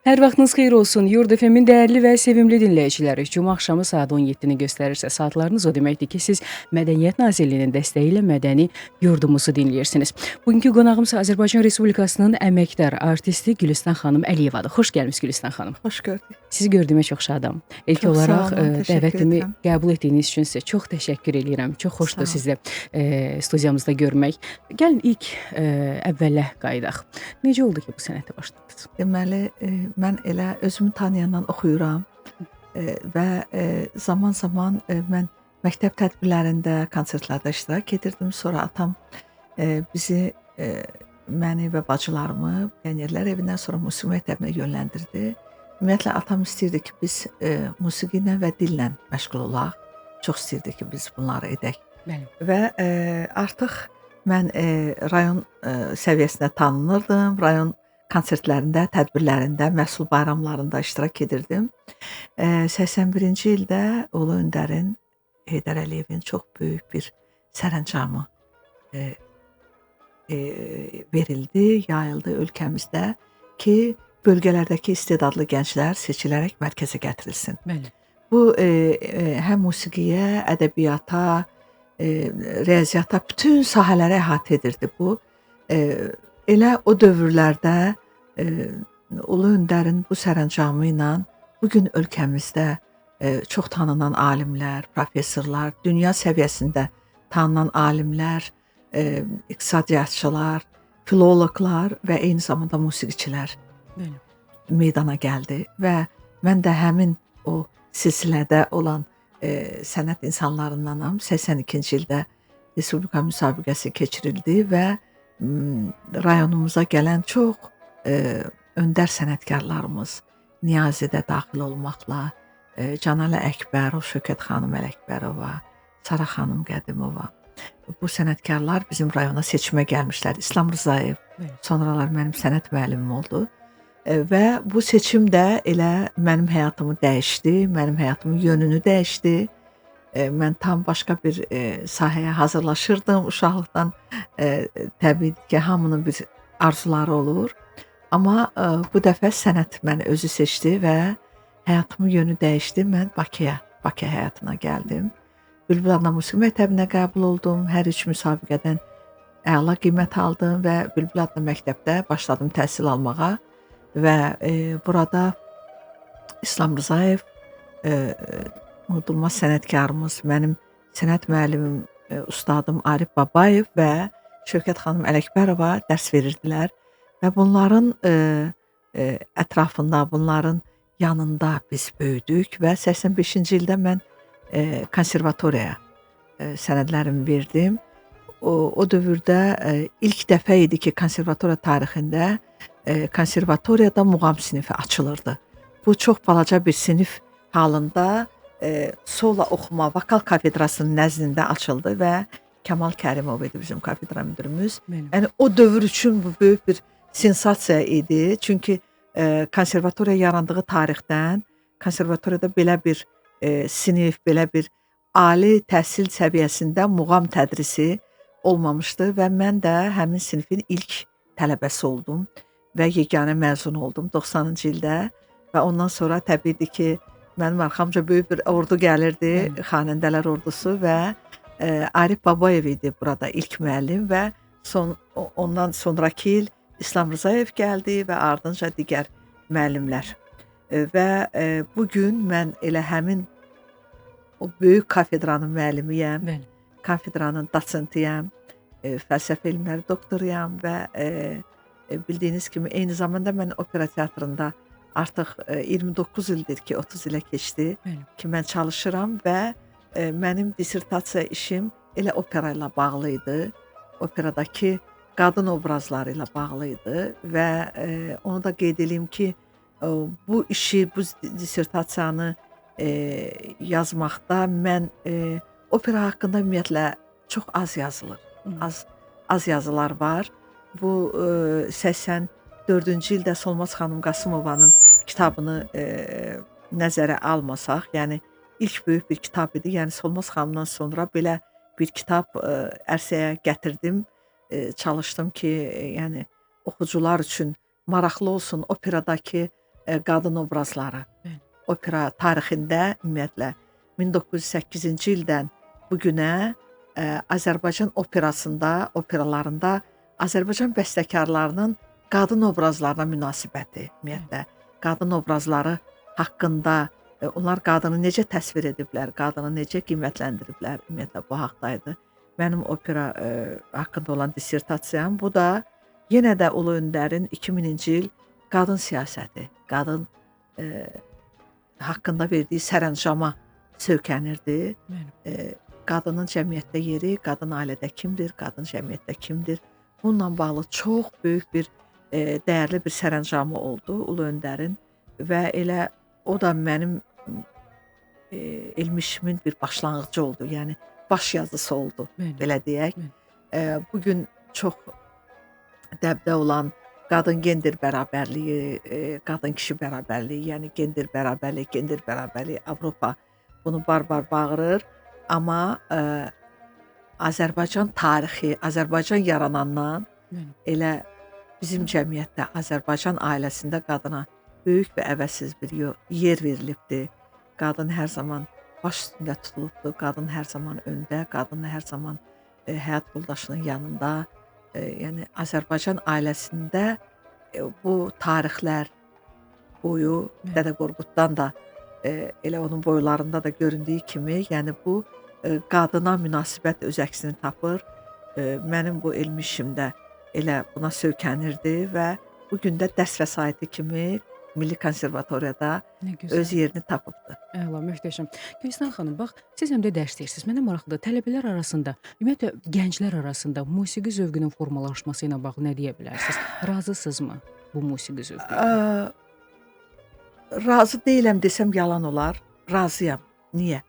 Hər vaxtınız xeyir olsun. Yurd FM-in dəyərli və sevimli dinləyiciləri. Cümə axşamı saat 17-ni göstərirsə saatlarınız o deməkdir ki, siz Mədəniyyət Nazirliyinin dəstəyi ilə mədəni yurdumuzu dinləyirsiniz. Bugünkü qonağımız Azərbaycan Respublikasının əməkdar artisti Gülüstan xanım Əliyevadır. Xoş gəlmisiniz Gülüstan xanım. Xoş gördük. Sizi gördüyümə çox şadam. İlk Çox sağ olaraq olun, təşəkkür dəvətimi edirəm. qəbul etdiyiniz üçün sizə çox təşəkkür edirəm. Çox xoşdur Sağ sizlə studiyamızda görmək. Gəlin ilk əvvələ qayıdaq. Necə oldu ki, bu sənətə başladınız? Deməli, mən elə özümü tanıyandan oxuyuram və zaman-zaman mən məktəb tədbirlərində, konsertlərdə iştirak edirdim. Sonra atam bizi, məni və bacılarımı pionerlər evindən sonra musiqi məktəbinə yönləndirdi. Ümumiyyətlə, atam istəyirdi ki, biz musiqi ilə və dillə məşğul olaq. Çox istəyirdi ki, biz bunları edək. Bəli. Və artıq mən rayon səviyyəsində tanınırdım. Rayon konsertlərində, tədbirlərində, məhsul bayramlarında iştirak edirdim. 81-ci ildə Ulu Öndərin, Heydər Əliyevin çox böyük bir sərəncamı verildi, yayıldı ölkəmizdə ki, bölgələrdəki istedadlı gənclər seçilərək mərkəzə gətirilsin. Bəli. Bu həm musiqiyə, ədəbiyyata, riyaziyyata, bütün sahələrə əhatə edirdi bu. Elə o dövrlərdə Ulu Öndərin bu sərəncamı ilə bugün ölkəmizdə çox tanınan alimlər, professorlar, dünya səviyyəsində tanınan alimlər, iqtisadiyyatçılar, filoloqlar və eyni zamanda musiqiçilər Bəli. meydana gəldi və mən də həmin o silsilədə olan sənət insanlarındanam. 82-ci ildə Respublika müsabiqəsi keçirildi və rayonumuza gələn çox öndər sənətkarlarımız Niyazi də daxil olmaqla, Canalə Əkbərov, Şökət xanım Ələkbərova, Sara xanım Qədimova. Bu sənətkarlar bizim rayona seçimə gəlmişlər. İslam Rzayev, sonralar mənim sənət müəllimim oldu. Və bu seçim də elə mənim həyatımı dəyişdi, mənim həyatımın yönünü dəyişdi. Mən tam başqa bir sahəyə hazırlaşırdım. Uşaqlıqdan təbii ki, hamının bir arzuları olur. Amma bu dəfə sənət məni özü seçdi və həyatımın yönü dəyişdi. Mən Bakı həyatına gəldim. Bülbül adına musiqi məktəbinə qəbul oldum. Hər üç müsabiqədən əla qiymət aldım və Bülbül adına məktəbdə başladım təhsil almağa. Və burada İslam Rzayev, unudulmaz sənətkarımız, mənim sənət müəllimim, ustadım Arif Babayev və Şövkət xanım Ələkbərova dərs verirdilər. Və bunların ətrafında, bunların yanında biz böyüdük və 85-ci ildə mən konservatoriyaya sənədlərimi verdim. O dövrdə ilk dəfə idi ki, konservatoriya tarixində konservatoriyada muğam sinifi açılırdı. Bu çox balaca bir sinif halında sola oxuma vokal kafedrasının nəzdində açıldı və Kəmal Kərimov idi bizim kafedra müdürümüz. Yəni o dövr üçün bu böyük bir sensasiya idi. Çünki konservatoriya yarandığı tarixdən konservatoriyada belə bir sinif, belə bir ali təhsil səviyyəsində muğam tədrisi olmamışdı və mən də həmin sinifin ilk tələbəsi oldum və yeganə məzun oldum 90-cı ildə və ondan sonra təbiidir ki, mənim arxamca böyük bir ordu gəlirdi, xanəndələr ordusu və Arif Babayev idi burada ilk müəllim və ondan sonraki il İslam Rzayev gəldi və ardınca digər müəllimlər. Və bugün mən elə həmin o böyük kafedranın müəllimiyəm, kafedranın dosentiyəm, fəlsəfə elmləri doktoruyam və bildiyiniz kimi eyni zamanda mən opera teatrında artıq 29 ildir ki, 30 ilə keçdi ki, mən çalışıram və mənim dissertasiya işim elə opera ilə bağlı idi. Operadakı qadın obrazları ilə bağlı idi və onu da qeyd edeyim ki, bu işi, bu dissertasiyanı yazmaqda mən opera haqqında ümumiyyətlə çox az yazılır. Az yazılar var. Bu 84-cü ildə Solmaz xanım Qasımovanın kitabını nəzərə almasaq, yəni ilk böyük bir kitab idi. Yəni Solmaz xanımdan sonra belə bir kitab ərsəyə gətirdim. Çalışdım ki, yəni oxucular üçün maraqlı olsun. Operadakı qadın obrazları. Bəli. Opera tarixində ümumiyyətlə 1908-ci ildən bu günə Azərbaycan operalarında Azərbaycan bəstəkarlarının qadın obrazlarına münasibəti, ümumiyyətlə qadın obrazları haqqında onlar qadını necə təsvir ediblər, qadını necə qiymətləndiriblər, ümumiyyətlə bu haqdaydı. Mənim opera haqqında olan dissertasiyam. Bu da yenə də Ulu Öndərin 2000-ci il qadın siyasəti, qadın haqqında verdiyi sərəncama söykənirdi. Qadının cəmiyyətdə yeri, qadın ailədə kimdir, qadın cəmiyyətdə kimdir? Bununla bağlı çox böyük bir dəyərli bir sərəncamı oldu Ulu Öndərin və elə o da mənim elmi işimin bir başlanğıcı oldu. Yəni baş yazısı oldu, belə deyək. Bugün çox dəbdə olan qadın gender bərabərliyi, qadın kişi bərabərliyi, yəni gender bərabərliyi Avropa bunu bar-bar bağırır. Amma Azərbaycan tarixi, Azərbaycan yaranandan elə bizim cəmiyyətdə, Azərbaycan ailəsində qadına böyük və əvəzsiz bir yer verilibdir. Qadın hər zaman baş üstündə tutulubdur, qadın hər zaman öndə, qadın hər zaman həyat yoldaşının yanında. Yəni Azərbaycan ailəsində bu tarixlər boyu Dədə Qorquddan da elə onun boylarında da göründüyü kimi, yəni bu qadına münasibət öz əksini tapır. Mənim bu elmi işimdə elə buna söykənirdi və bu gün də dərs vəsaiti kimi Milli Konservatoriyada öz yerini tapıbdır. Əla, möhtəşəm. Gülstan xanım, bax, siz həm də dərs deyirsiniz. Mənə maraqlıdır, tələbələr arasında, ümumiyyətlə gənclər arasında musiqi zövqünün formalaşması ilə bağlı nə deyə bilərsiniz? Razısınızmı bu musiqi zövqü? Razı deyiləm desəm yalan olar. Razıyam. Niyə?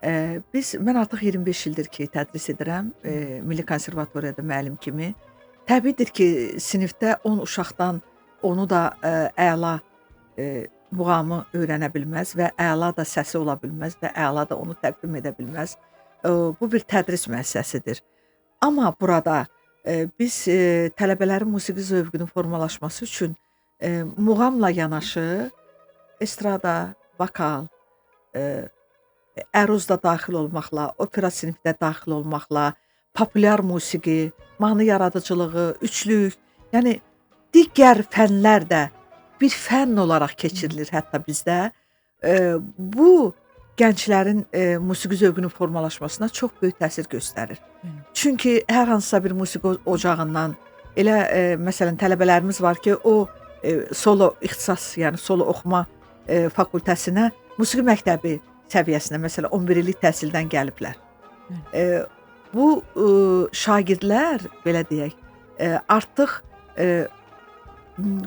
Mən artıq 25 ildir ki, tədris edirəm Milli Konservatoriyada müəllim kimi. Təbiidir ki, sinifdə 10 uşaqdan onu da əla muğamı öyrənə bilməz və əla da səsi ola bilməz və əla da onu təqdim edə bilməz. Bu bir tədris müəssisəsidir. Amma burada biz tələbələrin musiqi zövqünün formalaşması üçün muğamla yanaşı estrada, vokal, əruz da daxil olmaqla, opera sinifdə daxil olmaqla, populyar musiqi, mahnı yaradıcılığı, üçlük, yəni digər fənlər də bir fənn olaraq keçirilir hətta bizdə. Bu gənclərin musiqi zövqünün formalaşmasına çox böyük təsir göstərir. Çünki hər hansısa bir musiqi ocağından elə məsələn tələbələrimiz var ki, o solo ixtisas, yəni solo oxuma fakültəsinə, musiqi məktəbi səviyyəsinə, məsələn 11 illik təhsildən gəliblər. Bu şagirdlər, belə deyək, artıq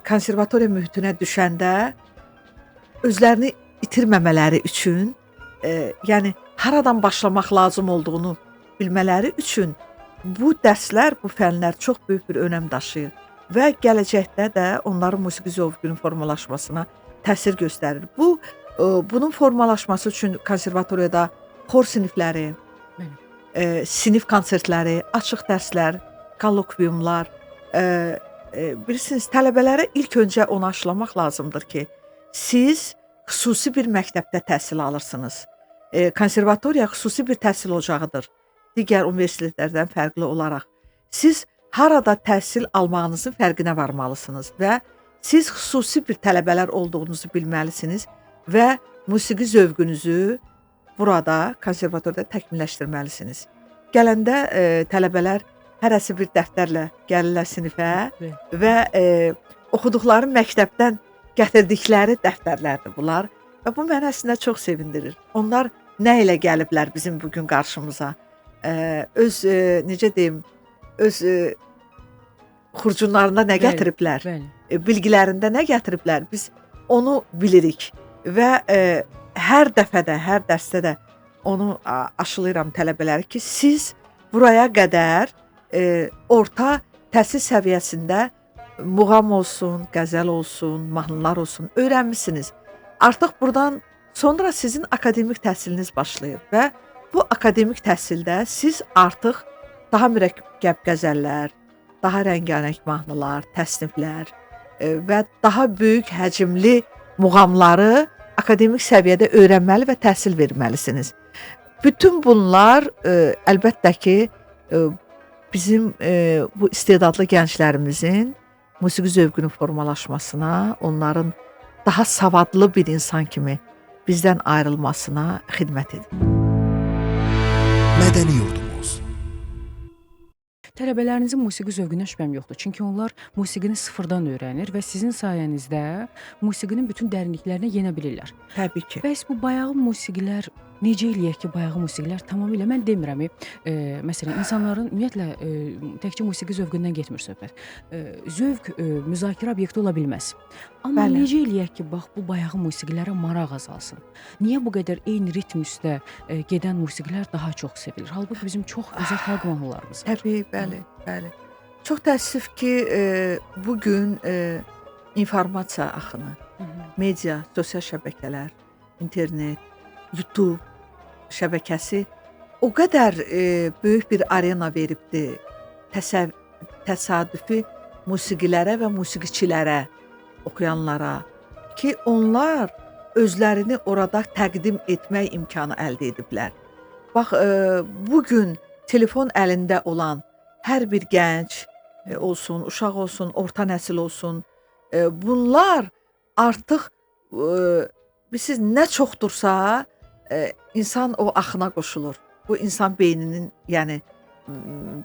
konservatoriya mühitinə düşəndə özlərini itirməmələri üçün, yəni haradan başlamaq lazım olduğunu bilmələri üçün bu dərslər, bu fənlər çox böyük bir önəm daşıyır və gələcəkdə də onların musiqi zövqünün formalaşmasına təsir göstərir. Bunun formalaşması üçün konservatoriyada xor sinifləri, sinif konsertləri, açıq dərslər, kollokviumlar, bilirsiniz, tələbələrə ilk öncə onu aşılamaq lazımdır ki, siz xüsusi bir məktəbdə təhsil alırsınız. Konservatoriya xüsusi bir təhsil ocağıdır, digər universitetlərdən fərqli olaraq. Siz harada təhsil almağınızın fərqinə varmalısınız və siz xüsusi bir tələbələr olduğunuzu bilməlisiniz və musiqi zövqünüzü burada konservatoriyada təkmilləşdirməlisiniz. Gələndə tələbələr hərəsi bir dəftərlə gəlirlər sinifə və oxuduqları məktəbdən gətirdikləri dəftərlərdir bunlar və bu məni əslində çox sevindirir. Onlar nə ilə gəliblər bizim bugün qarşımıza? Öz, necə deyim, öz xurcunlarında nə gətiriblər? Bilgilərində nə gətiriblər? Biz onu bilirik və hər dəfədə, hər dərsdə də onu aşılayıram tələbələri ki, siz buraya qədər orta təhsil səviyyəsində muğam olsun, qəzəl olsun, mahnılar olsun öyrənmisiniz. Artıq buradan sonra sizin akademik təhsiliniz başlayır və bu akademik təhsildə siz artıq daha mürəkkəb qəzəllər, daha rəngarəng mahnılar, təsniflər, və daha böyük həcmli muğamları akademik səviyyədə öyrənməli və təhsil verməlisiniz. Bütün bunlar əlbəttə ki, bizim bu istedadlı gənclərimizin musiqi zövqünün formalaşmasına, onların daha savadlı bir insan kimi bizdən ayrılmasına xidmət edir. Mədəni yurdumuz. Tələbələrinizin musiqi zövqünə şübhəm yoxdur. Çünki onlar musiqini sıfırdan öyrənir və sizin sayənizdə musiqinin bütün dərinliklərinə yenə bilirlər. Təbii ki. Bəs bu bayağı musiqilər necə eləyək ki, bayağı musiqilər tamamilə mən demirəm, məsələn, insanların ümumiyyətlə təkcə musiqi zövqündən getmir söhbət. Zövq müzakirə obyekti ola bilməz. Amma Bəli. necə eləyək ki, bax bu bayağı musiqilərə maraq azalsın? Niyə bu qədər eyni ritm üstə gedən musiqilər daha çox sevilir? Halbuki bizim çox gözəl xalq mahnılarımız var. Təbii, bəli. Çox təəssüf ki, bu gün informasiya axını, media, sosial şəbəkələr, internet, YouTube şəbəkəsi o qədər böyük bir arena veribdi təsadüfi musiqilərə və musiqiçilərə, oxuyanlara ki, onlar özlərini orada təqdim etmək imkanı əldə ediblər. Bax, bu gün telefon əlində olan hər bir gənc olsun, uşaq olsun, orta nəsil olsun, bunlar artıq bilirsiniz, nə çoxdursa insan o axına qoşulur. Bu insan beyninin, yəni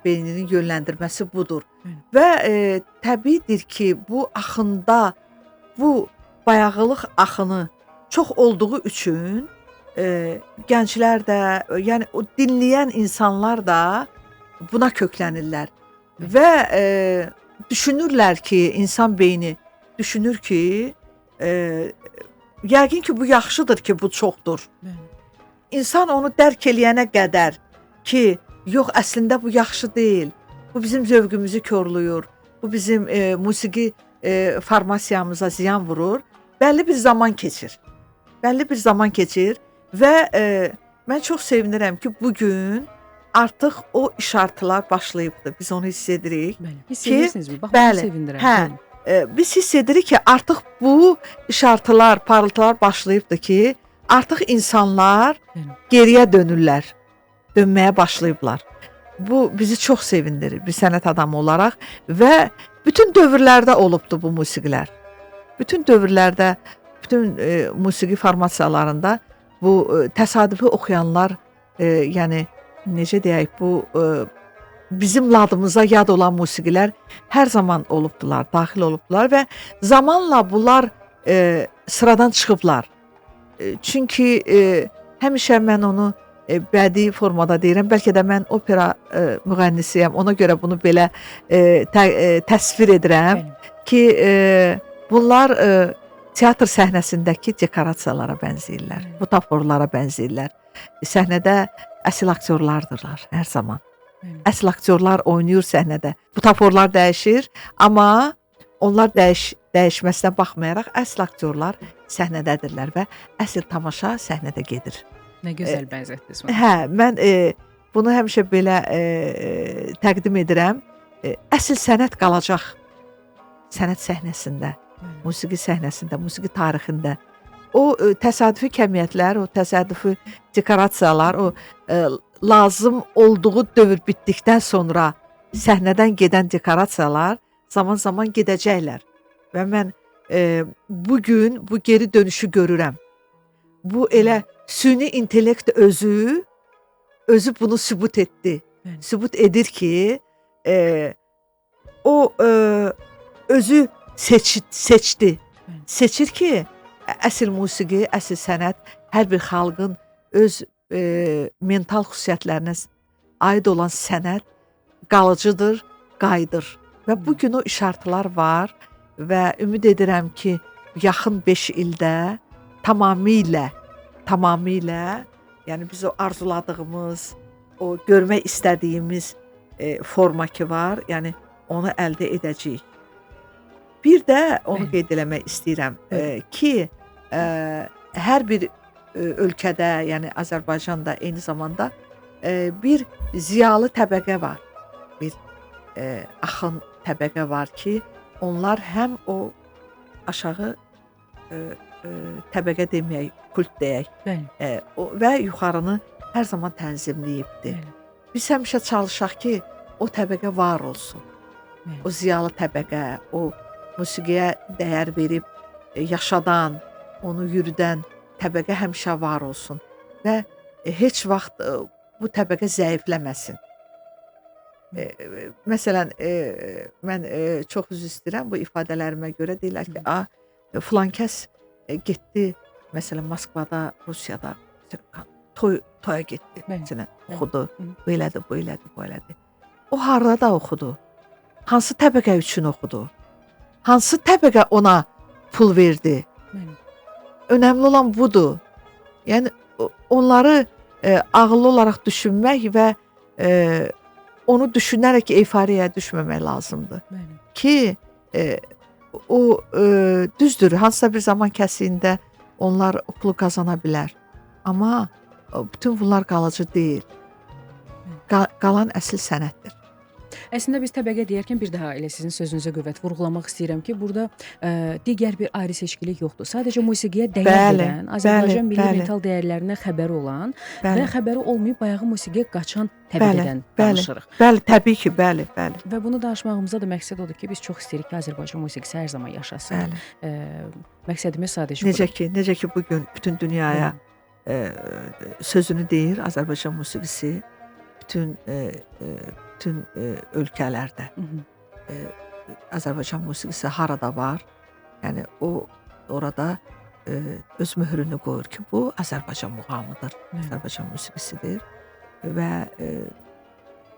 beyninin yönləndirməsi budur. Və təbiidir ki, bu axında, bu bayağılıq axını çox olduğu üçün gənclər də, yəni o dinləyən insanlar da buna köklənirlər və düşünürlər ki, insan beyni düşünür ki, yəqin ki, bu yaxşıdır ki, bu çoxdur. İnsan onu dərk eləyənə qədər ki, yox, əslində bu yaxşı deyil, bu bizim zövqümüzü korlayır, bu bizim musiqi formasiyamıza ziyan vurur, bəlli bir zaman keçir. Bəlli bir zaman keçir və mən çox sevinirəm ki, bugün artıq o işartılar başlayıbdır. Biz onu hiss edirik. Hiss edirsinizmi? Bax, bəli, onu sevindirəm. biz hiss edirik ki, artıq bu işartılar, parıltılar başlayıbdır ki, artıq insanlar geriyə dönürlər, dönməyə başlayıblar. Bu bizi çox sevindirir bir sənət adamı olaraq və bütün dövrlərdə olubdu bu musiqilər. Bütün dövrlərdə, bütün musiqi formasiyalarında bu təsadüfi oxuyanlar, yəni necə deyək, bu bizim ladımıza yad olan musiqilər hər zaman olubdular, daxil olubdular və zamanla bunlar sıradan çıxıblar. Çünki həmişə mən onu bədii formada deyirəm, bəlkə də mən opera müğənnisiyəm, ona görə bunu belə təsvir edirəm ki, bunlar teatr səhnəsindəki dekorasiyalara bənzəyirlər, butaforlara bənzəyirlər. Səhnədə əsl aktyorlardırlar hər zaman. Əsl aktyorlar oynayır səhnədə. Butaforlar dəyişir, amma onlar dəyişməsinə baxmayaraq əsl aktyorlar səhnədədirlər və əsl tamaşa səhnədə gedir. Nə gözəl bənzətdiniz. Mən bunu həmişə belə təqdim edirəm. Əsl sənət qalacaq sənət səhnəsində, musiqi səhnəsində, musiqi tarixində. O təsadüfi kəmiyyətlər, o təsadüfi dekorasiyalar, o lazım olduğu dövr bitdikdən sonra səhnədən gedən dekorasiyalar zaman-zaman gedəcəklər. Və mən bugün bu geri dönüşü görürəm. Bu elə süni intellekt özü bunu sübut etdi. Sübut edir ki, o özü seçdi. Seçir ki, əsl musiqi, əsl sənət hər bir xalqın öz mental xüsusiyyətlərinə aid olan sənət qalıcıdır, qayıdır. Və bugün o işartılar var və ümid edirəm ki, yaxın 5 ildə tamamilə, yəni biz o arzuladığımız, o görmək istədiyimiz forma ki var, yəni onu əldə edəcəyik. Bir də onu qeyd eləmək istəyirəm ki, hər bir ölkədə, yəni Azərbaycanda eyni zamanda bir ziyalı təbəqə var, bir axın təbəqə var ki, onlar həm o aşağı təbəqə deməyək, kult deyək. Bəli. Və yuxarını hər zaman tənzimləyibdi. Bəli. Biz həmişə çalışaq ki, o təbəqə var olsun. Bəli. O ziyalı təbəqə, o musiqiyə dəyər verib yaşadan, onu yürüdən təbəqə həmişə var olsun və heç vaxt bu təbəqə zəifləməsin. Məsələn, mən çox üzr istəyirəm, bu ifadələrimə görə deyirlər ki, filan kəs getdi, məsələn, Moskvada, Rusiyada toya getdi, məsələn, oxudu, bu elədi, bu elədi, bu elədi. O harada oxudu? Hansı təbəqə üçün oxudu? Hansı təbəqə ona pul verdi? Önəmli olan budur. Yəni, onları ağıllı olaraq düşünmək və onu düşünərək eyfariyaya düşməmək lazımdır. Ki, o düzdür, hansısa bir zaman kəsiyində onlar o pulu qazana bilər. Amma bütün bunlar qalıcı deyil. Qalan əsl sənətdir. Əslində biz təbəqə deyərkən bir daha elə sizin sözünüzə qüvvət vurğulamaq istəyirəm ki, burada digər bir ayrı seçkilik yoxdur. Sadəcə musiqiyə dəyər verən, Azərbaycan milli metal dəyərlərinə xəbəri olan və xəbəri olmayıb bayağı musiqiyə qaçan təbəqədən danışırıq. Bəli, təbii ki, bəli. Və bunu danışmağımıza da məqsəd odur ki, biz çox istəyirik ki, Azərbaycan musiqisi hər zaman yaşasın. Məqsədimiz sadəcə budur. Necə ki, bugün bütün dünyaya sözünü deyir Azərbaycan musiqisi, bütün ölkələrdə Azərbaycan musiqisi harada var, yəni o orada öz möhrünü qoyur ki, bu Azərbaycan muğamıdır, Azərbaycan musiqisidir və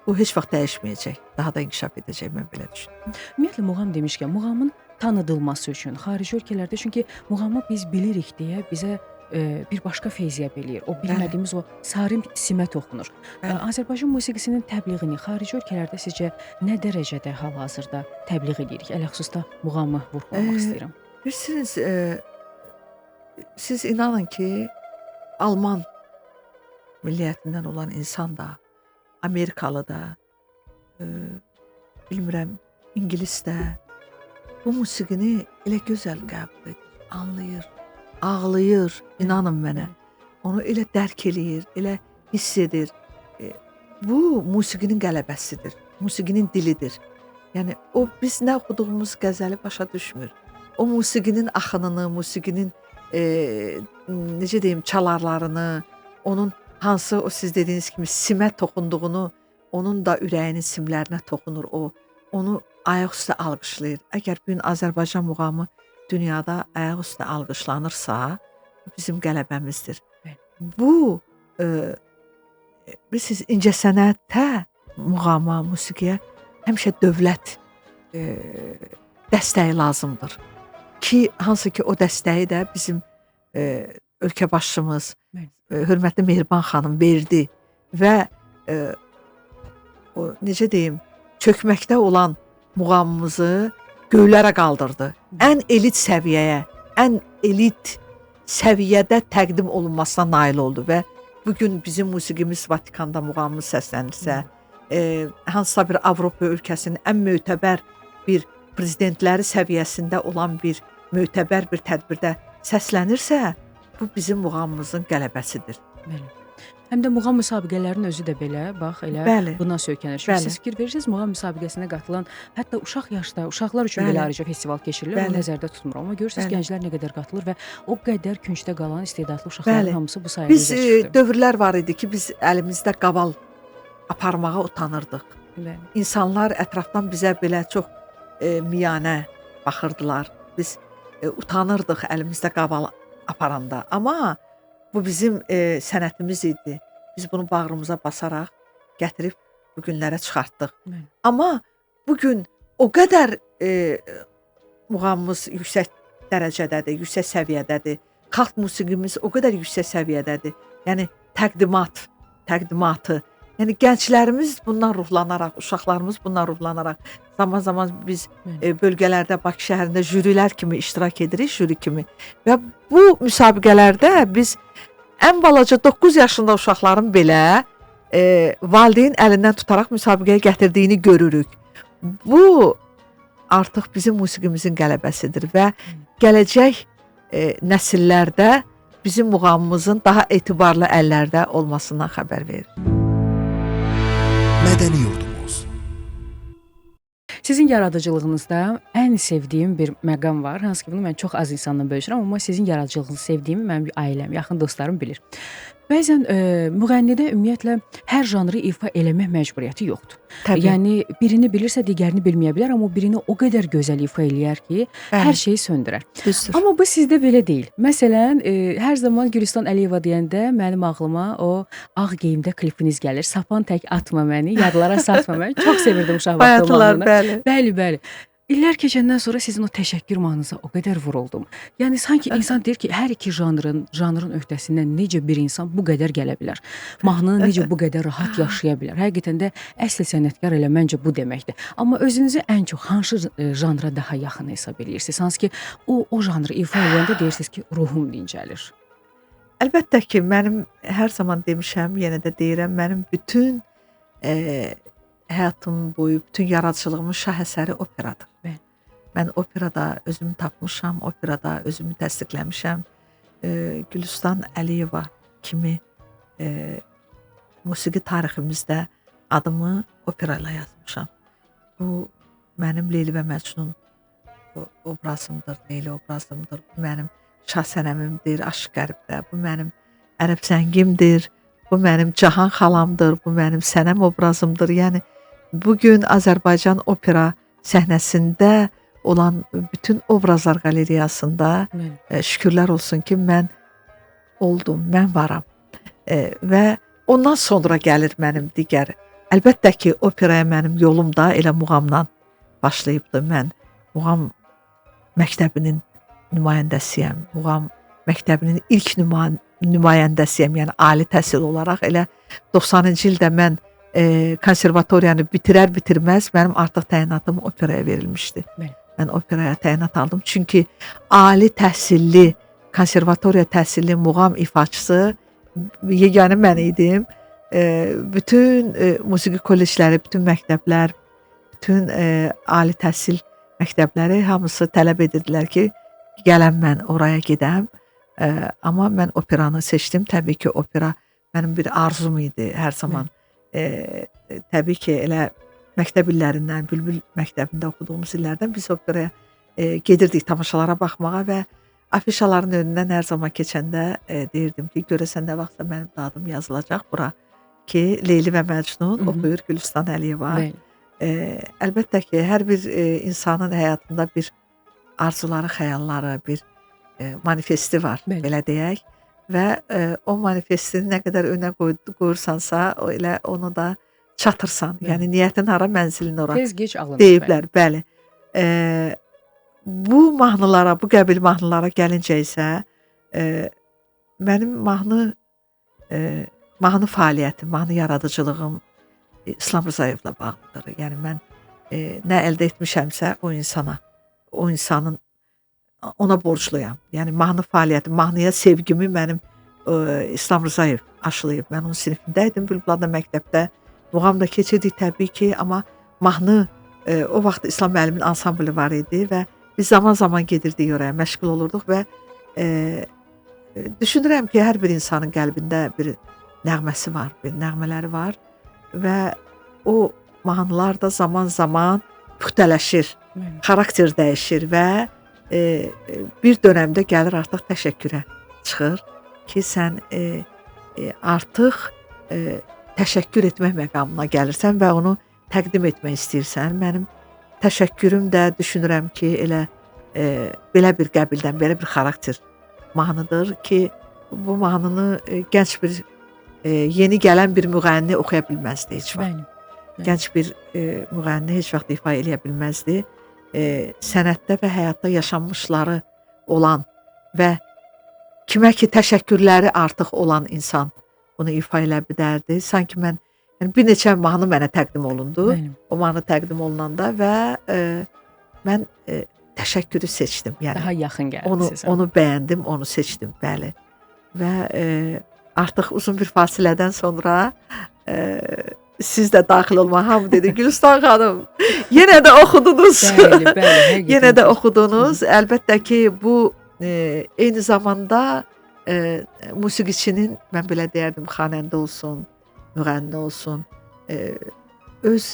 bu heç vaxt dəyişməyəcək, daha da inkişaf edəcək, mən belə düşünürəm. Ümumiyyətlə, muğam demişkən, muğamın tanıdılması üçün, xarici ölkələrdə, çünki muğamı biz bilirik deyə bizə bir başqa feyziyyət eləyir. O bilmədiyimiz o sarim simə toxunur. Azərbaycan musiqisinin təbliğini xarici ölkələrdə sizcə nə dərəcədə hal-hazırda təbliğ edirik? Ələxüsusda muğamı vurğulamaq istəyirəm. Bilirsiniz, siz inanın ki, Alman milliyyətindən olan insan da, Amerikalı da, bilmirəm, İngilis də bu musiqini elə gözəl qəbul edir, anlayır, ağlayır, inanın mənə. Onu elə dərk eləyir, elə hiss edir. Bu musiqinin qələbəsidir, musiqinin dilidir. Yəni, o biz nə oxuduğumuz qəzəli başa düşmür. O musiqinin axınını, musiqinin necə deyim, çalarlarını, onun hansı o siz dediyiniz kimi simə toxunduğunu, onun da ürəyinin simlərinə toxunur o. Onu ayaq üstə alqışlayır. Əgər bugün Azərbaycan muğamı dünyada ayaq üstə alqışlanırsa, bizim qələbəmizdir. Bu, siz incəsənətə, muğama, musiqiyə həmişə dövlət dəstəyi lazımdır. Ki, hansı ki, o dəstəyi də bizim ölkə başçımız, hörmətli Mehriban xanım verdi və o, necə deyim, çökməkdə olan muğamımızı göylərə qaldırdı. Ən elit səviyyədə təqdim olunmasına nail oldu və bugün bizim musiqimiz Vatikanda muğamımız səslənirsə, hansısa bir Avropa ölkəsinin ən mötəbər bir prezidentləri səviyyəsində olan bir mötəbər bir tədbirdə səslənirsə, bu bizim muğamımızın qələbəsidir. Həm də muğam müsabiqələrinin özü də belə, bax, elə buna söykənir. Siz fikir verirsiniz, muğam müsabiqəsinə qatılan, hətta uşaq yaşda, uşaqlar üçün belə ayrıca festival keçirilir, onu nəzərdə tutmuram. Amma görürsünüz, gənclər nə qədər qatılır və o qədər küncdə qalan istedadlı uşaqların hamısı bu sayədə üzə çıxdı. Biz dövrlər var idi ki, biz əlimizdə qaval aparmağa utanırdıq. İnsanlar ətrafdan bizə belə çox miyanə baxırdılar. Biz utanırdıq əlimizdə qaval aparanda. Amma bu bizim sənətimiz idi. Biz bunu bağrımıza basaraq gətirib bu günlərə çıxartdıq. Amma bugün o qədər muğamımız yüksək dərəcədədir, yüksək səviyyədədir. Xalq musiqimiz o qədər yüksək səviyyədədir. Yəni təqdimatı. Yəni gənclərimiz bundan ruhlanaraq, uşaqlarımız bundan ruhlanaraq zaman-zaman biz bölgələrdə, Bakı şəhərində jürilər kimi iştirak edirik, jüri kimi. Və bu müsabiqələrdə biz ən balaca 9 yaşında uşaqların belə valideyn əlindən tutaraq müsabiqəyə gətirdiyini görürük. Bu artıq bizim musiqimizin qələbəsidir və gələcək nəsillərdə bizim muğamımızın daha etibarlı əllərdə olmasından xəbər verir. Mədəni Yurdumuz. Sizin yaradıcılığınızda ən sevdiyim bir məqam var. Hansı ki, bunu mən çox az insanla bölüşürəm, amma sizin yaradıcılığınızı sevdiyimi mənim ailəm, yaxın dostlarım bilir. Bəzən müğənnidə ümumiyyətlə hər janrı ifa eləmək məcburiyyəti yoxdur. Təbii. Yəni birini bilirsə digərini bilməyə bilər, amma birini o qədər gözəl ifa eləyər ki, hər şeyi söndürər. Düzdür. Amma bu sizdə belə deyil. Məsələn, hər zaman Gülüstan Əliyeva deyəndə mənim ağlıma o ağ geyimdə klipiniz gəlir. Sapan tək atma məni, yadlara satma məni. Çox sevirdim uşaq vaxtı Bayatılar, mahnını. bəli. Bəli, bəli. İllər keçəndən sonra sizin o təşəkkür mahnınıza o qədər vuruldum. Yəni sanki insan deyir ki, hər iki janrın öhdəsindən necə bir insan bu qədər gələ bilər? Mahnını necə bu qədər rahat yaşaya bilər? Həqiqətən də əsl sənətkar elə məncə bu deməkdir. Amma özünüzü ən çox hansı janra daha yaxın hesab edirsiniz? Hansı ki, o janrı ifa edəndə deyirsiniz ki, ruhum dincəlir. Əlbəttə ki, mənim hər zaman demişəm, yenə də deyirəm, mənim bütün həyatım boyu, bütün yaradıcılığımın şah əsəri operadır. Bəli. Mən operada özümü tapmışam, operada özümü təsdiqləmişəm. Gülüstan Əliyeva kimi musiqi tariximizdə adımı opera ilə yazmışam. Bu mənim Leyli və Məcnun obrazımdır, Leyli obrazımdır. Bu mənim Şah Sənəmimdir, Aşıq Qəribdə. Bu mənim Ərəb Zəngimdir. Bu mənim Cahan xalamdır, bu mənim Sənəm obrazımdır. Yəni bugün Azərbaycan opera səhnəsində olan bütün obrazlar qalereyasında şükürlər olsun ki, mən oldum, mən varam. Və ondan sonra gəlir mənim digər. Əlbəttə ki, operaya mənim yolum da elə muğamdan başlayıbdı. Mən muğam məktəbinin nümayəndəsiyəm. Muğam məktəbinin ilk nümayəndəsiyəm. Yəni ali təhsil olaraq elə 90-cı ildə mən konservatoriyanı bitirər-bitirməz mənim artıq təyinatım operaya verilmişdi. Bəli. Mən operaya təyinat aldım. Çünki ali təhsilli, konservatoriya təhsilli muğam ifaçısı yeganə mən idim. Bütün musiqi kollecləri, bütün məktəblər, bütün ali təhsil məktəbləri hamısı tələb edirdilər ki, gələm mən oraya gedəm. Amma mən operanı seçdim. Təbii ki, opera mənim bir arzum idi hər zaman. Təbii ki, elə məktəb illərindən, Bülbül məktəbində oxuduğumuz illərdən biz operaya gedirdik tamaşalara baxmağa və afişaların önündən hər zaman keçəndə deyirdim ki, görəsən nə vaxtsa mənim də adım yazılacaq bura ki, Leyli və Məcnun oxuyur Gülüstan Əliyeva. Əlbəttə ki, hər bir insanın həyatında bir arzuları, xəyalları, bir manifesti var, belə deyək. Və o manifestini nə qədər önə qoyursansa, elə onu da çatırsan. Yəni niyyətin hara, mənzilin ora. Tez-gec alınır. Deyiblər, bəli. Bu mahnılara, bu qəbil mahnılara gəlincə isə mənim mahnı fəaliyyətim, mahnı yaradıcılığım İslam Rızayevlə bağlıdır. Yəni mən nə əldə etmişəmsə o insanın ona borcluyam. Yəni mahnı fəaliyyəti, mahnıya sevgimi mənim İslam Rızayev aşılayıb. Mən onun sinifindəydim, Bülbül məktəbdə. Muğam da keçirdik təbii ki, amma mahnı o vaxt İslam müəllimin ansamblı var idi və biz zaman-zaman gedirdik oraya, məşğul olurduq və düşünürəm ki, hər bir insanın qəlbində bir nəğməsi var, bir nəğmələri var və o mahnılar da zaman-zaman püxtələşir, xarakter dəyişir və bir dönəmdə gəlir artıq təşəkkürə çıxır ki, sən artıq təşəkkür etmək məqamına gəlirsən və onu təqdim etmək istəyirsən. Mənim təşəkkürüm də düşünürəm ki, elə belə bir qəbildən, belə bir xarakter mahnıdır ki, bu mahnını gənc bir, yeni gələn bir müğənni oxuya bilməzdi heç vaxt. Gənc bir müğənni heç vaxt ifa eləyə bilməzdi. Sənətdə və həyatda yaşanmışları olan və kimə ki təşəkkürləri artıq olan insan bunu ifa elə bilərdi. Sanki mən, yəni bir neçə mahnı mənə təqdim olundu. O mahnı təqdim olunanda və mən təşəkkürü seçdim. Yəni daha yaxın gəldi sizə. Onu bəyəndim, onu seçdim, bəli. Və artıq uzun bir fasilədən sonra siz də daxil olma. Hamı dedi, Gülüstan xanım, yenə də oxudunuz. Bəli, bəli, həqiqətən. Yenə də oxudunuz. Əlbəttə ki, bu eyni zamanda musiqiçinin, mən belə deyərdim, xanəndə olsun, müğənni olsun, öz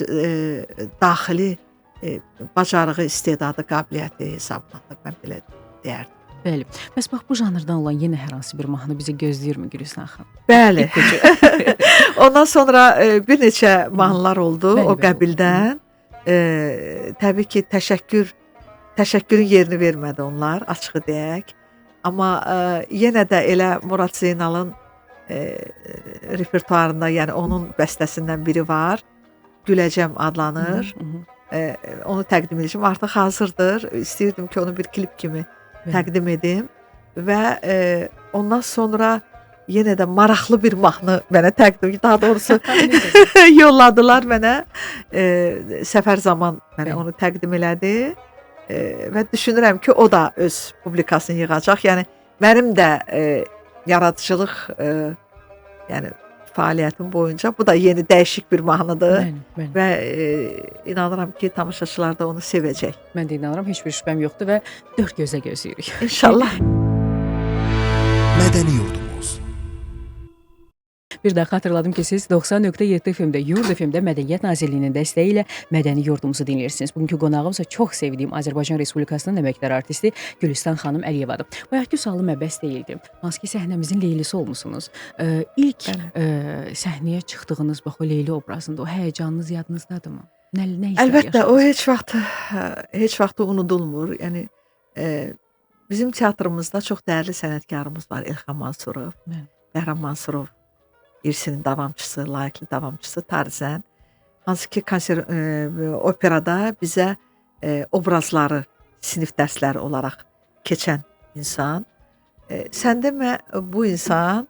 daxili bacarığı, istedadı, qabiliyyəti hesablanır, mən belə deyərdim. Bəli. Bəs bax bu janrdan olan yenə hər hansı bir mahnı bizi gözləyirmi Gülüstan xanım? Bəli. Ondan sonra bir neçə mahnılar oldu Bəli, o bəli. qəbildən. Təbii ki, təşəkkürün yerini vermədi onlar, açığı deyək. Amma yenə də elə Murad Zeynalın repertuarında, yəni onun bəstəsindən biri var. Güləcəm adlanır. Onu təqdim edəcəm. Artıq hazırdır. İstəyirdim ki, onu bir klip kimi təqdim edim və ondan sonra yenə də maraqlı bir mahnı mənə təqdim, daha doğrusu yolladılar mənə. Səfər Zaman mənə onu təqdim elədi və düşünürəm ki, o da öz publikasını yığacaq. Yəni mənim də yaradıcılıq yəni fəaliyyətim boyunca bu da yeni dəyişik bir mahnıdır. Bəli. Və inanıram ki, tamaşaçılar da onu sevəcək. Mən də inanıram, heç bir şübhəm yoxdur və dörd gözlə gözləyirik. İnşallah. Mədəni Yurdumuz. Bir daha xatırladım ki, siz 90.7 FM-də, Yurd FM-də Mədəniyyət Nazirliyinin dəstəyi ilə Mədəni Yurdumuzu dinləyirsiniz. Bugünkü qonağımsa çox sevdiyim Azərbaycan Respublikasının əməkdar artisti Gülüstan xanım Əliyevadır. Bayaqki sualım əbəs deyildi. Hansı ki, səhnəmizin Leylisi olmusunuz. İlk səhnəyə çıxdığınız bax o Leyli obrazında o həyəcanınız yadınızdadırmı? Nə hisslər Əlbəttə, o yaşadınız? heç vaxt unudulmur. Yəni bizim teatrımızda çox dəyərli sənətkarımız var. Elxan Mansurov, Bəhram Mansurov irsinin davamçısı, layiqli davamçısı Tarzən. Hansı ki, operada bizə obrazları sinif dərsləri olaraq keçən insan. Sən demə, bu insan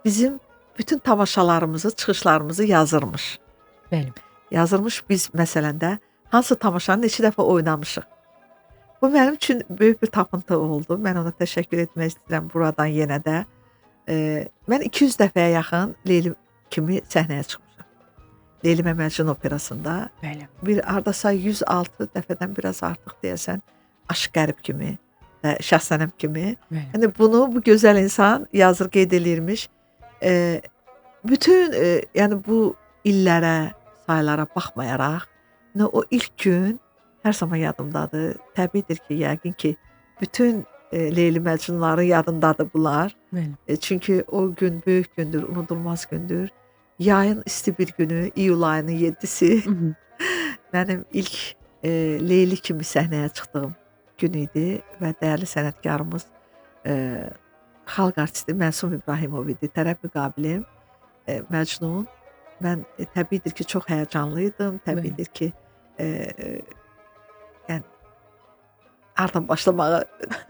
bizim bütün tamaşalarımızı, çıxışlarımızı yazırmış. Bəli. Yazırmış, biz məsələn də hansı tamaşanı neçə dəfə oynamışıq. Bu mənim üçün böyük bir tapıntı oldu. Mən ona təşəkkür etmək istəyirəm buradan yenə də. Mən 200 dəfəyə yaxın Leyli kimi səhnəyə çıxmışam. Leyli Məməlcin operasında. Bəli. Bir hardasa 106 dəfədən biraz artıq deyəsən, Aşıq Qərib kimi, Şahsənəm kimi. Bəli. Yəni bunu bu gözəl insan yazır, qeyd eləyirmiş. Bütün yəni bu illərə, saylara baxmayaraq, o ilk gün hər zaman yadımdadır. Təbiidir ki, yəqin ki, bütün Leyli Məcnunların yadındadır bunlar. Çünki o gün böyük gündür, unudulmaz gündür. Yayın isti bir günü, iyul ayının 7-si mənim ilk Leyli kimi səhnəyə çıxdığım gün idi və dəyərli sənətkarımız xalq artisti Məsum İbrahimov idi. Tərəf müqabilim Məcnun. Mən təbiidir ki, çox həyəcanlıydım. Təbiidir ki, yəni hardan başlamağı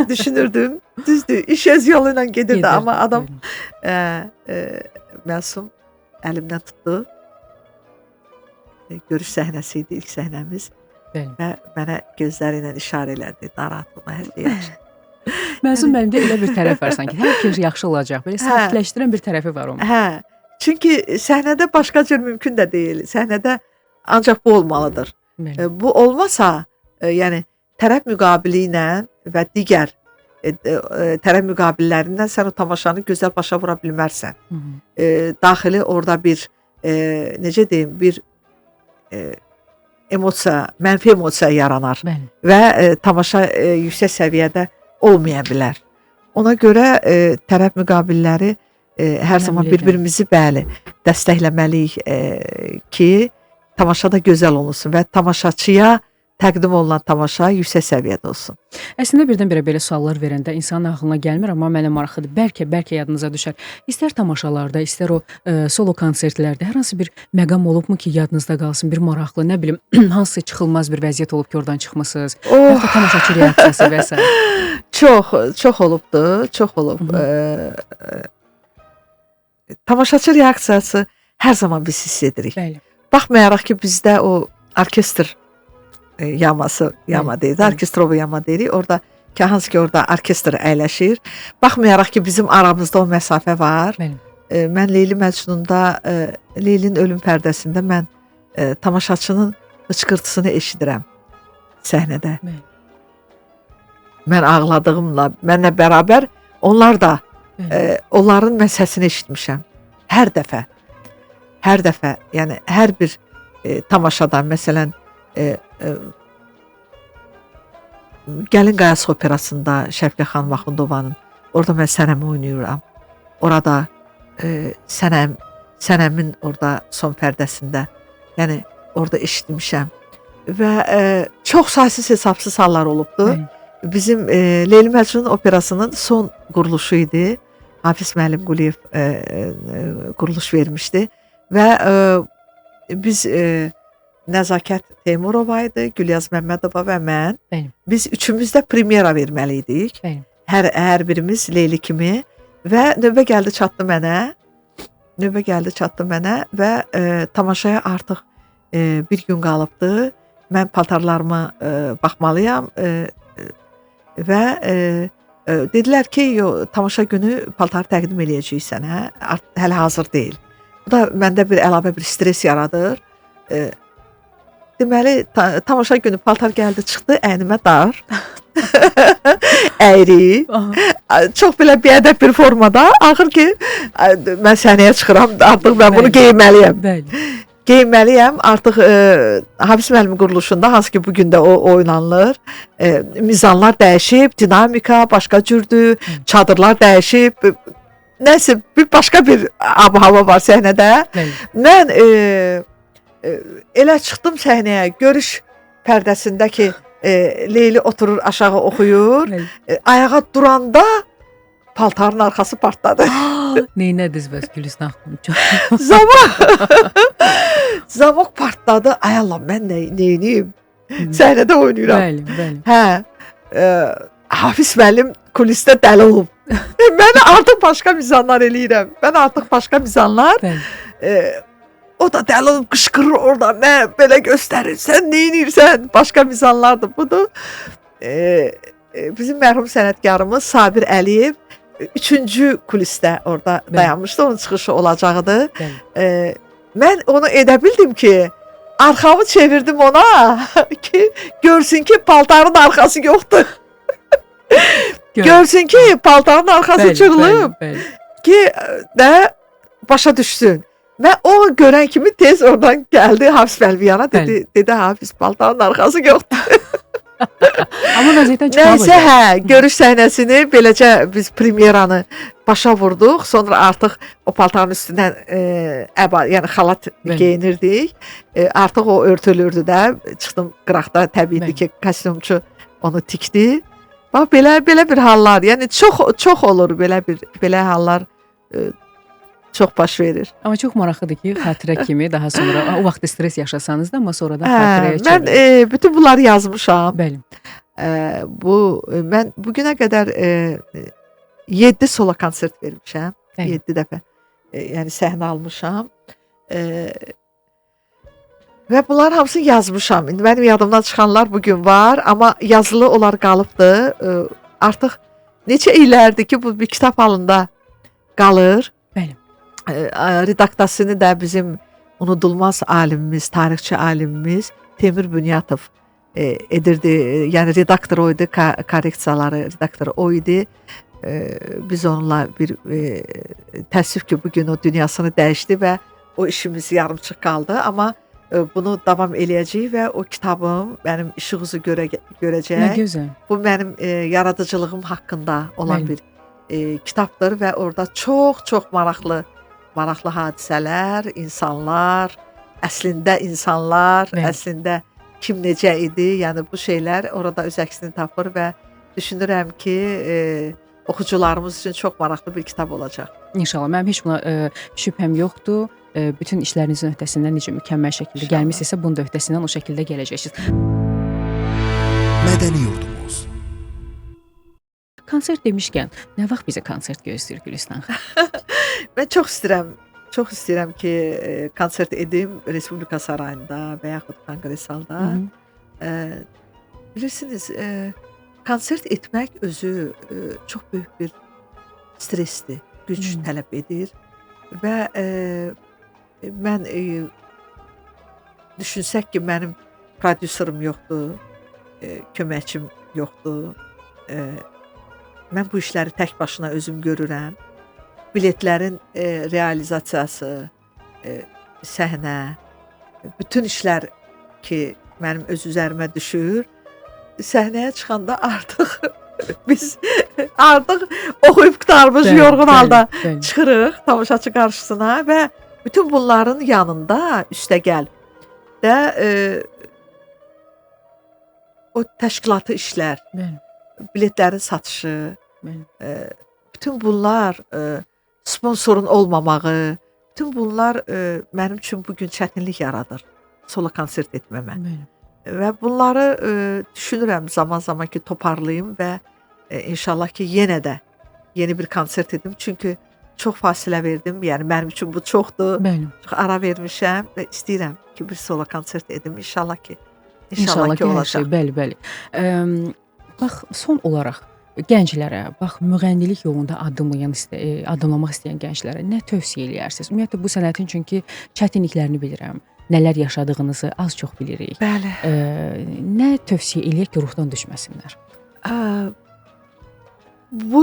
düşünürdüm. Düzdür, iş öz yolu ilə gedirdi, amma adam Məsum əlimdən tutdu. Görüş səhnəsi idi, ilk səhnəmiz. Və mənə gözləri ilə işarə elədi, narahat olma, hər şey yaxşı. Məsum məndə elə bir tərəf var sanki, hər şey yaxşı olacaq, belə sakitləşdirən bir tərəfi var onun. Hə, çünki səhnədə başqa cür mümkün də deyil. Səhnədə ancaq bu olmalıdır. Bu olmasa, yəni tərəf müqabili ilə və digər tərəf müqabillərindən sən o tamaşanı gözəl başa vura bilmərsən. Daxili orada bir, necə deyim, bir emosiya, mənfi emosiya yaranar və tamaşa yüksək səviyyədə olmaya bilər. Ona görə tərəf müqabilləri hər zaman bir-birimizi bəli dəstəkləməliyik ki, tamaşa da gözəl olunsun və tamaşaçıya təqdim olunan tamaşa yüksək səviyyədə olsun. Əslində birdən-birə belə suallar verəndə insanın ağlına gəlmir, amma mənə maraqlıdır. Bəlkə yadınıza düşər. İstər tamaşalarda, istər o solo konsertlərdə hər hansı bir məqam olubmu ki, yadınızda qalsın, bir maraqlı, nə bilim, hansı çıxılmaz bir vəziyyət olub ki, oradan çıxmısınız? Hətta tamaşaçı reaksiyası və s. Çox olubdu, çox olub. Tamaşaçı reaksiyası hər zaman biz hiss edirik. Baxmayaraq ki, bizdə o orkestr yama deyirik, orkestrovu yama deyirik. Orada ki, hansı ki orada orkestr əyləşir. Baxmayaraq ki, bizim aramızda o məsafə var. mən Leyli Məcnunda, Leylinin ölüm pərdəsində mən tamaşaçının hıçqırtısını eşidirəm səhnədə. Bəli. Mən ağladığımla, mənlə bərabər onlar da onların mən səsini eşitmişəm. Hər dəfə. Hər dəfə, yəni hər bir tamaşadan, məsələn, Gəlin Qayası operasında Şəfiqə xanım Axundovanın, orada mən Sənəmi oynayıram. Orada Sənəmin orada son pərdəsində, yəni orada eşitmişəm. Və çox saysız hesabsız hallar olubdu. Bizim Leyli Məcnun operasının son quruluşu idi. Hafiz müəllim Quliyev quruluş vermişdi və biz Nəzakət Teymurova idi, Gülyaz Məmmədova və mən. Bəli. Biz üçümüz də premyera verməli idik. Bəli. Hər birimiz Leyli kimi və növbə gəldi çatdı mənə və tamaşaya artıq bir gün qalıbdı. Mən paltarlarıma baxmalıyam və dedilər ki, tamaşa günü paltarı təqdim eləyəcəyik sənə, hələ hazır deyil. Bu da məndə bir əlavə bir stres yaradır. Deməli, tamaşa günü paltar gəldi, çıxdı, əynimə dar, əyri, çox belə biədəb bir formada. Axır ki, mən səhnəyə çıxıram, artıq mən bunu geyinməliyəm. Geyinməliyəm, artıq Hafiz müəllimin quruluşunda, hansı ki, bugün də o oynanılır, mizanlar dəyişib, dinamika başqa cürdür, çadırlar dəyişib, nəsə, başqa bir ab-hava var səhnədə. Mən elə çıxdım səhnəyə, görüş pərdəsindəki Leyli oturur, aşağı oxuyur. Ayağa duranda paltarın arxası partladı. Neynədiniz bəs Gülüstan xanım? Zamok partladı. Ay Allah, mən neyniyim? Səhnədə oynayıram. Hə, Hafiz müəllim kulisdə dəli olub. Mən artıq başqa mizanlar eləyirəm. O da dəli olub, qışqırır orada, mən belə göstərir, sən neynirsən? Başqa mizanlardır, budur. Bizim mərhum sənətkarımız Sabir Əliyev 3-cü kulisdə orada dayanmışdı, onun çıxışı olacaqdı. Mən onu edə bildim ki, arxamı çevirdim ona ki, görsün ki, paltarın arxası yoxdur. Görsün ki, paltarın arxası çırılıb ki, də başa düşsün. Və o görən kimi tez oradan gəldi Hafiz müəllim yana, dedi Hafiz, paltarın arxası yoxdur. Amma vəziyyətdən çıxmamışdı. Nəysə, hə, görüş səhnəsini beləcə biz premyeranı başa vurduq. Sonra artıq o paltarın üstündən yəni xalat geyinirdik. Artıq o örtülürdü də. Çıxdım qıraqda, təbii ki, kostyumçu onu tikdi. Bax, belə bir hallar, yəni çox olur belə hallar. Çox baş verir. Amma çox maraqlıdır ki, xatirə kimi daha sonra o vaxt stres yaşasanız da, amma sonradan xatirəyə çevirir. Mən bütün bunları yazmışam. Bəli. Mən bugünə qədər 7 solo konsert vermişəm. 7 dəfə. Yəni səhnə almışam. Və bunların hamısını yazmışam. İndi mənim yadımdan çıxanlar bugün var, amma yazılı onlar qalıbdı. Artıq neçə illərdir ki, bu bir kitab halında qalır. Bəli. Redaktasını da bizim unudulmaz alimimiz, tarixçi alimimiz Temur Bünyatov edirdi. Yəni redaktor o idi, korreksiyaları redaktoru o idi. Biz onunla bir təəssüf ki, bugün o dünyasını dəyişdi və o işimiz yarımçıq qaldı. Amma bunu davam eləyəcəyik və o kitabım mənim işıq üzü görəcək. Nə gözəl. Bu mənim yaradıcılığım haqqında olan bir kitabdır və orada çox maraqlı hadisələr, insanlar, əslində kim necə idi, yəni bu şeylər orada öz əksini tapır və düşünürəm ki, oxucularımız üçün çox maraqlı bir kitab olacaq. İnşallah, mənim heç buna şübhəm yoxdur. Bütün işlərinizin öhdəsindən necə mükəmməl şəkildə gəlmisinizsə, bunun da öhdəsindən o şəkildə gələcəksiniz. Mədəni yurdumuz. Konsert demişkən, nə vaxt bizə konsert gözləyir Gülüstan xanım? Mən çox istəyirəm ki, konsert edim Respublika Sarayında və yaxud Konqres halda. Bilirsiniz, konsert etmək özü çox böyük bir stresdir, güc tələb edir. və mən düşünsək ki, mənim prodüserim yoxdur, köməkçim yoxdur. Mən bu işləri tək başına özüm görürəm. Biletlərin realizasiyası, səhnə, bütün işlər ki, mənim öz üzərimə düşür. Səhnəyə çıxanda artıq biz oxuyub qurtarmış yorğun halda çıxırıq tamaşaçı qarşısına və bütün bunların yanında üstəgəl də o təşkilatı işlər, biletlərin satışı, bütün bunlar, sponsorun olmamağı, bütün bunlar mənim üçün bugün çətinlik yaradır solo konsert etməmə. Və bunları düşünürəm zaman-zaman ki, toparlayım və inşallah ki, yenə də yeni bir konsert edim. Çünki çox fasilə verdim. Yəni mənim üçün bu çoxdur. Çox ara vermişəm və istəyirəm ki, bir solo konsert edim. İnşallah ki olacaq. Bəli. Bax, son olaraq gənclərə, bax, müğənnilik yolunda addımlamaq istəyən gənclərə nə tövsiyə eləyərsiniz? Ümumiyyətlə, bu sənətin çünki çətinliklərini bilirəm. Nələr yaşadığınızı az çox bilirik. Bəli. Nə tövsiyə eləyək ki, ruhdan düşməsinlər? Bu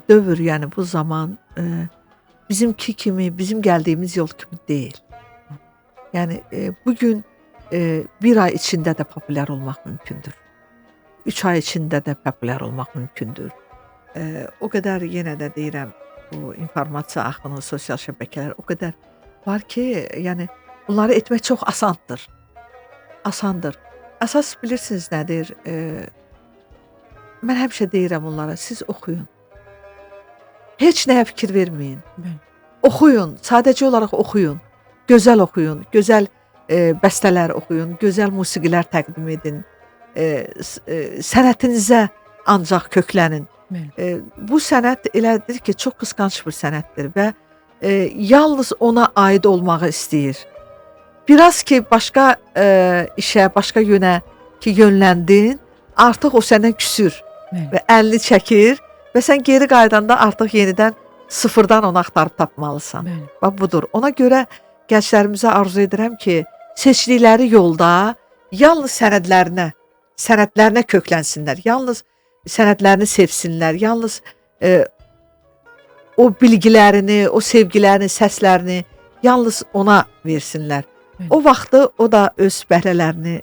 dövr, yəni bu zaman bizimki kimi, bizim gəldiyimiz yol kimi deyil. Yəni bugün bir ay içində də populyar olmaq mümkündür. 3 ay içində də populyar olmaq mümkündür. O qədər yenə də deyirəm, bu informasiya axını, sosial şəbəkələr o qədər var ki, yəni bunları etmək çox asandır. Əsas bilirsiniz nədir? Mən həmişə deyirəm onlara, siz oxuyun. Heç nəyə fikir verməyin. Oxuyun, sadəcə olaraq oxuyun. Gözəl oxuyun, gözəl bəstələr oxuyun, gözəl musiqilər təqdim edin. Sənətinizə ancaq köklənin. Bu sənət elədir ki, çox qısqanc bir sənətdir və yalnız ona aid olmağı istəyir. Biraz ki, başqa işə, başqa yönə ki, yönləndin, artıq o səndən küsür və əlini çəkir və sən geri qaydanda artıq yenidən sıfırdan onu axtarıb tapmalısan. Bax, budur. Ona görə gənclərimizə arzu edirəm ki, seçdikləri yolda yalnız sənədlərinə köklənsinlər, yalnız sənədlərini sevsinlər, yalnız o bilgilərini, o sevgilərini, səslərini yalnız ona versinlər. O vaxtı o da öz bəhrələrini,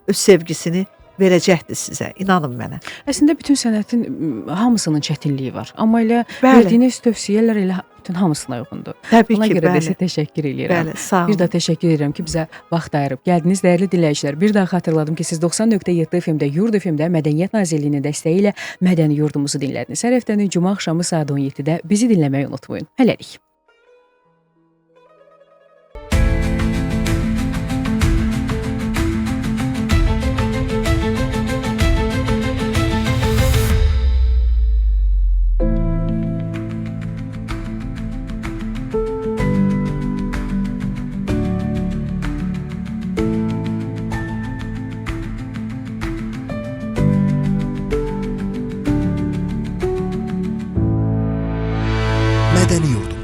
öz sevgisini verəcəkdir sizə, inanın mənə. Əslində bütün sənətin hamısının çətinliyi var, amma elə verdiyiniz tövsiyələr elə bütün hamısına uyğundur. Təbii ki, Buna görə də sizə təşəkkür edirəm. Sağ olun. Bir də təşəkkür edirəm ki, bizə vaxt ayırıb gəldiniz, dəyərli dinləyicilər. Bir daha xatırladım ki, siz 90.7 FM-də, Yurd FM-də Mədəniyyət Nazirliyinin dəstəyi ilə Mədəni Yurdumuzu dinlədiniz. Hər həftənin cümə axşamı saat 17-də bizi dinləməyi unutmayın. Hələlik. Mədəni Yurdumuz.